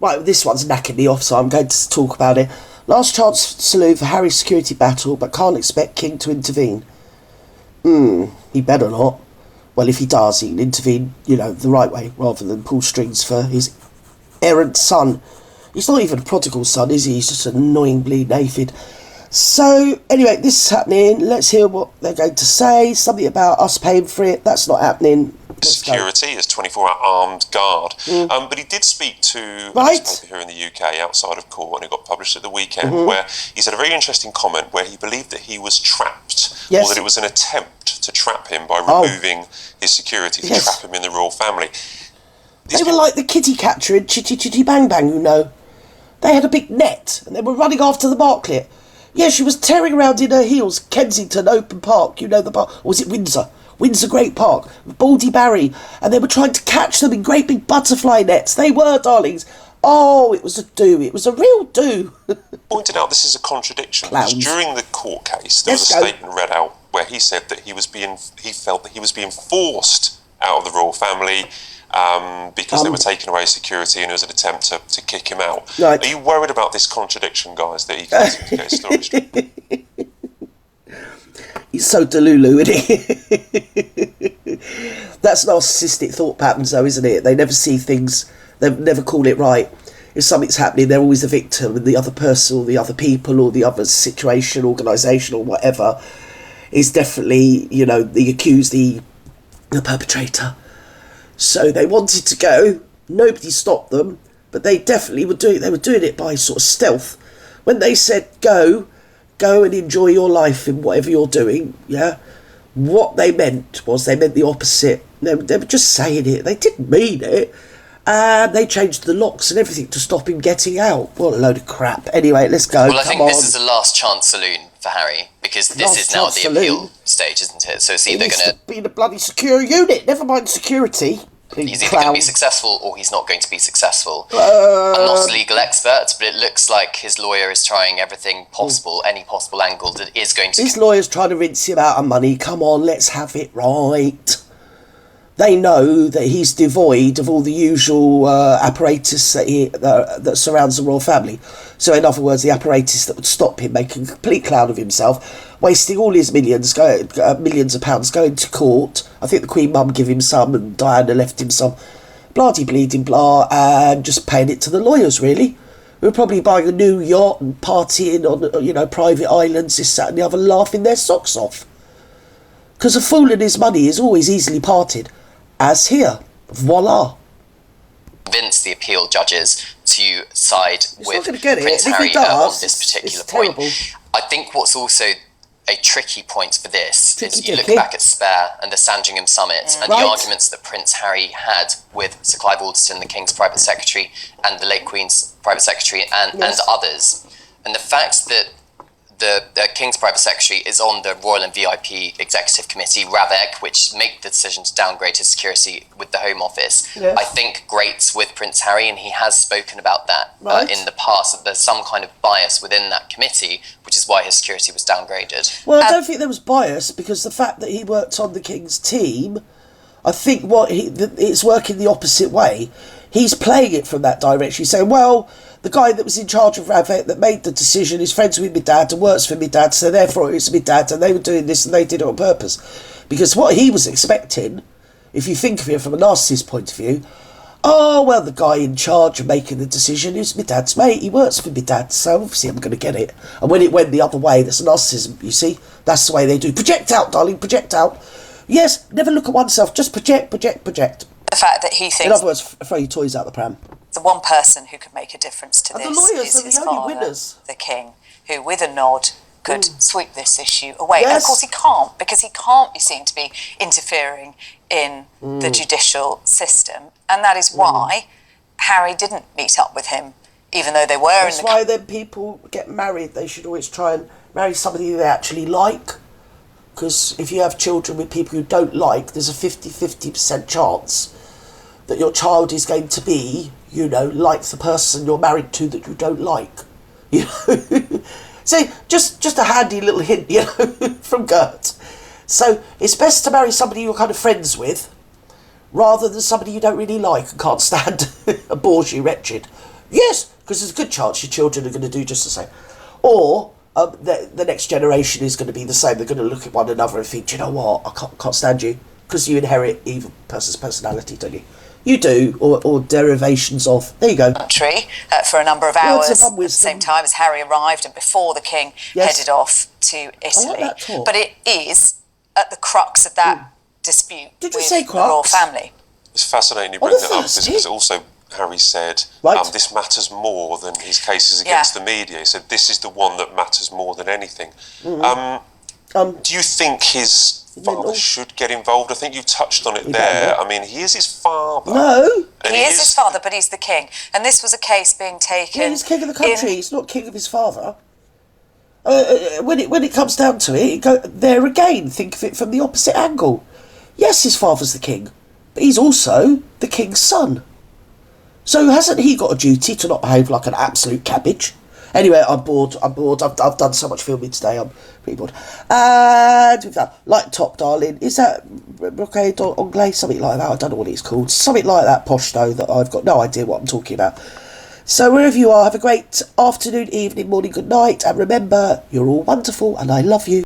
Right, this one's knacking me off, so I'm going to talk about it. Last chance saloon for Harry's security battle, but can't expect King to intervene. He better not. Well, if he does, he can intervene, the right way, rather than pull strings for his errant son. He's not even a prodigal son, is he? He's just an annoying bleeding aphid. So, anyway, this is happening. Let's hear what they're going to say. Something about us paying for it. That's not happening. Security is 24-hour armed guard. But he did speak to a newspaper here in the UK outside of court, and it got published at the weekend, where he said a very interesting comment where he believed that he was trapped, or that it was an attempt to trap him by removing his security, to trap him in the royal family. They were like the kitty catcher in Chitty Chitty Bang Bang, They had a big net, and they were running after the Marklet. Yeah, she was tearing around in her heels, Kensington Open Park, the park. Or was it Windsor? Windsor Great Park, Baldy Barry, and they were trying to catch them in great big butterfly nets. They were, darlings. Oh, it was a do. It was a real do. Pointed out this is a contradiction. Because during the court case, there was a statement read out where he said that he felt that he was being forced out of the royal family because they were taking away security, and it was an attempt to kick him out. Right. Are you worried about this contradiction, guys, that he can't seem to get his story straight? He's so delulu, isn't he? That's narcissistic thought patterns, though, isn't it? They never see things, they never call it right. If something's happening, they're always the victim, and the other person or the other people or the other situation, organisation or whatever is definitely, the accused, the perpetrator. So they wanted to go, nobody stopped them, but they definitely were doing it by sort of stealth. When they said go and enjoy your life in whatever you're doing, what they meant the opposite. They were just saying it. They didn't mean it. And they changed the locks and everything to stop him getting out. What a load of crap. Anyway, let's go. Well, I think this is a last chance saloon for Harry, because this is now the appeal stage, isn't it? So it's either going to be in a bloody secure unit, never mind security. He's either going to be successful or he's not going to be successful. I'm not a legal expert, but it looks like his lawyer is trying everything possible, any possible angle that is going to... His lawyer's trying to rinse him out of money. Come on, let's have it right. They know that he's devoid of all the usual apparatus that surrounds the royal family. So in other words, the apparatus that would stop him making a complete clown of himself, wasting all his millions of pounds going to court. I think the Queen Mum gave him some and Diana left him some. Blah-de bleeding blah, and just paying it to the lawyers, really. We were probably buying a new yacht and partying on, private islands, this, that and the other, laughing their socks off. Because a fool and his money is always easily parted. As here. Voila. Convince the appeal judges to side with Prince Harry on this particular point. Terrible. I think what's also a tricky point for this is you look back at Spare and the Sandringham Summit and the arguments that Prince Harry had with Sir Clive Alderton, the King's private secretary, and the late Queen's private secretary, and others. And the fact that the King's private secretary is on the Royal and VIP Executive Committee, RAVEC, which make the decision to downgrade his security with the Home Office, I think grates with Prince Harry, and he has spoken about that in the past, that there's some kind of bias within that committee, which is why his security was downgraded. Well, I don't think there was bias, because the fact that he worked on the King's team, I think it's working the opposite way. He's playing it from that direction. He's saying, well, the guy that was in charge of RAVEC that made the decision is friends with my dad and works for my dad, so therefore it's my dad, and they were doing this and they did it on purpose. Because what he was expecting, if you think of it from a narcissist point of view, the guy in charge of making the decision is my dad's mate, he works for my dad, so obviously I'm going to get it. And when it went the other way, that's narcissism, you see? That's the way they do. Project out, darling, project out. Yes, never look at oneself, just project. The fact that he thinks... In other words, throw your toys out the pram. The one person who could make a difference to and this the lawyers is are his the only father, winners. the King, who, with a nod, could sweep this issue away. Yes. And of course he can't, because he can't be seen to be interfering in the judicial system. And that is why Harry didn't meet up with him, even though they were That's why then people get married. They should always try and marry somebody they actually like. Because if you have children with people you don't like, there's a 50% chance that your child is going to be, like the person you're married to that you don't like. So just a handy little hint, from Gert. So it's best to marry somebody you're kind of friends with, rather than somebody you don't really like and can't stand and bores you wretched. Yes, because there's a good chance your children are going to do just the same. Or the next generation is going to be the same. They're going to look at one another and think, do you know what, I can't stand you. Because you inherit either person's personality, don't you? You do, or derivations of. There you go. Country for a number of hours at the same time as Harry arrived and before the King headed off to Italy. I like that talk. But it is at the crux of that dispute with the royal family. It's fascinating you bring that up because also Harry said this matters more than his cases against the media. He said this is the one that matters more than anything. Do you think his father should get involved? I think you've touched on it there. I mean, he is his father. No. He is his father, but he's the king. And this was a case being taken... Yeah, he's king of the country. He's not king of his father. When it comes down to it, there again, think of it from the opposite angle. Yes, his father's the king, but he's also the king's son. So hasn't he got a duty to not behave like an absolute cabbage? Anyway, I'm bored. I've done so much filming today. I'm pretty bored. And with that, like Top Darling, is that Brocade Anglais? Something like that. I don't know what it's called. Something like that posh though that I've got no idea what I'm talking about. So wherever you are, have a great afternoon, evening, morning, good night. And remember, you're all wonderful and I love you.